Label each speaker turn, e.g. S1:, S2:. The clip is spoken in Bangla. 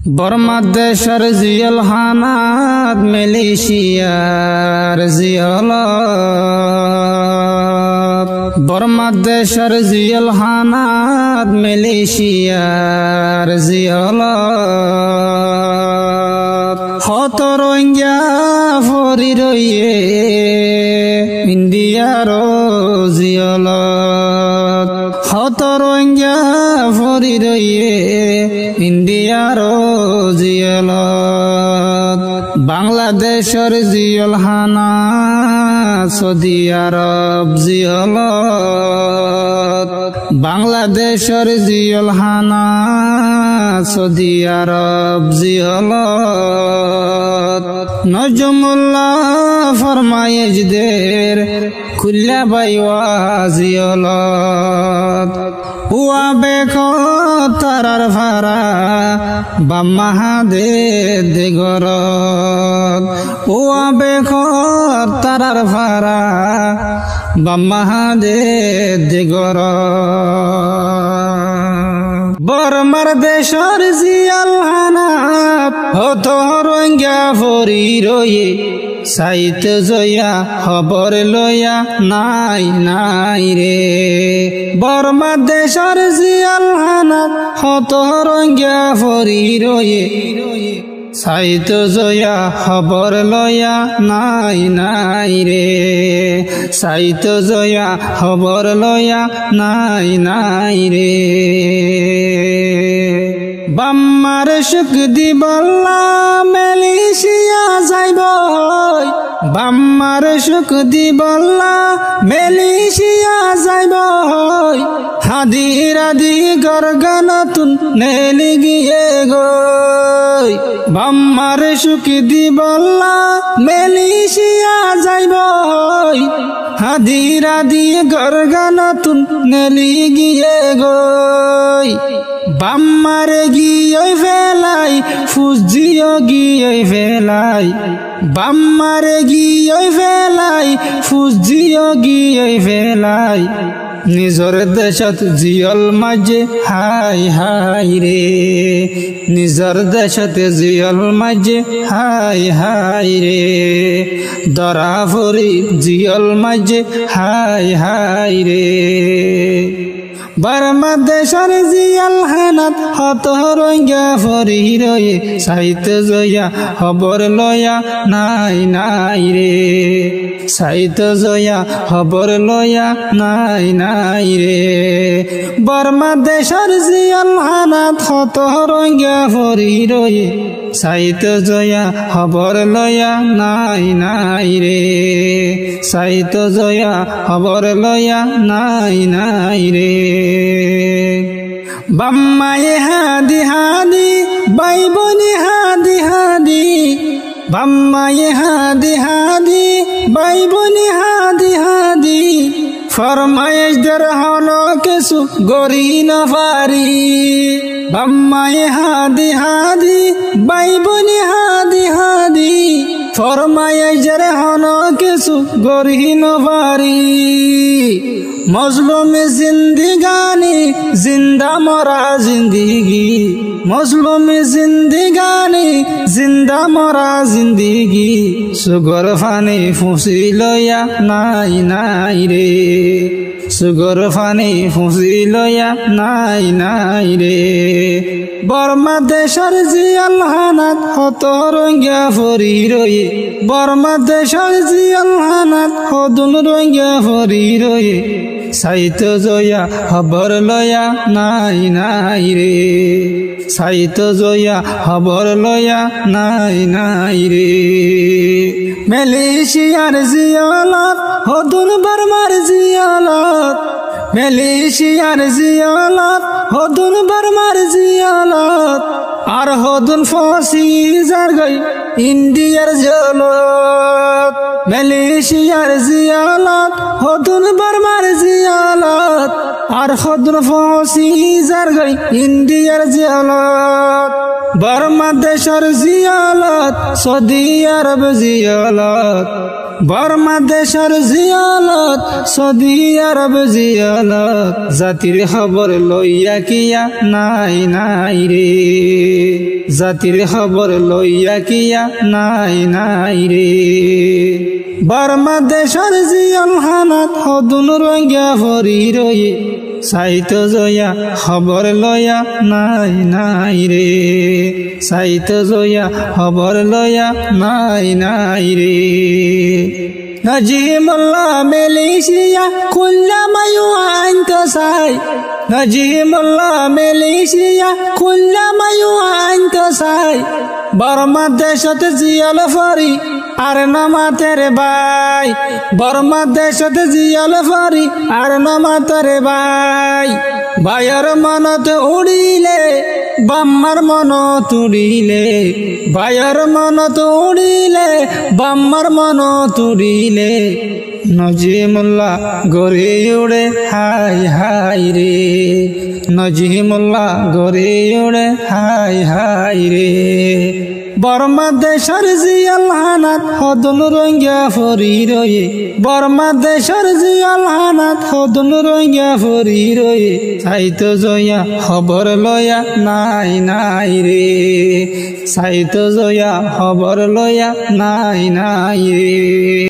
S1: বর্মাদেশের জিয়ল হানাত মালয়েশিয়ার জিয়লত বর্মাদেশের জিয়ল হানাত মালয়েশিয়ার জিয়লত হতরঙ্গা ফরি রইয়ে ইন্ডিয়ার জিয়লত হতরঙ্গা ফরি রইয়ে ইন্ডিয়ার জিয়লত বাংলাদেশের জিয়ল হানাত সৌদি আরব জিয়লত বাংলাদেশের জিয়ল হানাত সৌদি আরব জিয়লত নজমুল্লাহ ফরমায়েজদের খুল্লা বাইওয়া জিয়লত হুয়া বেকত তারার ভাড়া বাম্মাহাদে দেগরত হুয়া বেকত তারার ভাড়া বাম্মাহাদে দেগরত বর্মার দেশর জিয়াল হানাত হত রঙ্গা ফরি রয়ে সাইত জয়া খবর লয়া নাই নাই রে বর্মা দেশর জিয়াল হানাত হত রঙ্গা ফরি রয়ে সাইত জয়া খবর লয়া নাই নাই রে সাইত জয়া খবর লয়া নাই নাই রে বাম্মার সুখ দিবল্লা মালয়েশিয়া যাইব বাম্মার সুখ দিবল্লা মালয়েশিয়া যাইব হাদিরাদি গরগানতুন নেলি গিয়ে গই বাম্মার সুখ দিবল্লা মালয়েশিয়া যাইব হাদিরাদি গরগানতুন নেলি গিয়ে গই বাম্মারে গিয়ে ফেলাই ফুজিও গিয়ে ফেলাই বাম্মারে গিয়ে ফেলাই ফুজিও গিয়ে ফেলাই নিজর দেশত জিয়ল মাঝে হাই হাই রে নিজর দেশত জিয়ল মাঝে হাই হাই রে দরা ফরি জিয়ল মাঝে হাই হাই রে বর্মা দেশর জিয়াল হানাত হত রঙ্গা ফরি রয়ে সাইত জয়া খবর লয়া নাই নাই রে সাইত জয়া খবর লয়া নাই নাই রে বর্মা দেশর জিয়াল হানাত হত রঙ্গা ফরি রয়ে সাইত জয়া খবর লয়া নাই নাই রে সাইত জয়া খবর লয়া নাই নাই রে বাম্মায়ে হাদি হাদি বাইবনি হাদি হাদি বাম্মায়ে হাদি হাদি বাইবনি হাদি হাদি ফরমায়েশ দের হলো কিছু গরি না পারি বাম্মায়ে হাদি হাদি বাইবনি হাদি হাদি ফরমায়েশ দের হলো কিছু গরি না পারি মজলুমে জিন্দিগানি জিন্দা মরা জিন্দিগি মজলুমে জিন্দিগানি জিন্দা মরা জিন্দিগি সুগর ফানি ফুসি লয়া নাই নাই রে সুগর ফানি ফুসি লয়া নাই নাই রে বর্মা দেশর জিয়াল হানাত হত রঙ্গা ফরি রয়ে বর্মা দেশর জিয়াল হানাত হদুন রঙ্গা ফরি রয়ে সাইত জয়া খবর লয়া নাই নাই রে সাইত জয়া খবর লয়া নাই নাই রে মালয়েশিয়ার জিয়ালত হদুন বর্মার জিয়ালত মালয়েশিয়ার জিয়ালত হদুন বর্মার জিয়ালত আর হদুন ফসি যার গই ইন্ডিয়ার জিয়ালত মালয়েশিয়ার জিয়ালত হদুন বর্মার জিয়ালত আর হদুন ফসি যার গই ইন্ডিয়ার জিয়ালত বর্মা দেশের জিয়ালত সৌদি আরব জিয়ালত বর্মা দেশের জিয়ালত সৌদি আরব জিয়ালত জাতির খবর লইয়া কিয়া নাই নাই রে জাতির খবর লইয়া কিয়া নাই নাই রে বর্মা দেশের জিয়াল হানাত হদুন রঙ্গা ভরি রয়ে সাইত জয়া খবর লয়া নাই নাই রে সাইত জয়া খবর লয়া নাই নাই রে নাজিমুল্লাহ মালয়েশিয়া কুল্লামা আনতো সাই নাজিমুল্লাহ মালয়েশিয়া কুল্লামা আনতো সাই বর্মা দেশত জিয়াল ফরি আর নমাতের ভাই বর্মা দেশত জিয়াল ফরি আর নমাতের ভাই ভাইয়ের মনত উড়িলে বাম্মার মনত উড়িলে ভাইয়ের মনত উড়িলে বাম্মার মনত উড়িলে নজিমুল্লাহ গড়ে উড়ে হাই হাই রে নজিমুল্লাহ গড়ে উড়ে হাই হাই রে বর্মা দেশের জিয়াল হানাত হদন রঙ্গা ফরি রয়ে বর্মা দেশের জিয়াল হানাত হদন রঙ্গা ফরি রয়ে সাইত জয়া খবর লয়া নাই নাই রে সাইত জয়া খবর লয়া নাই নাই রে।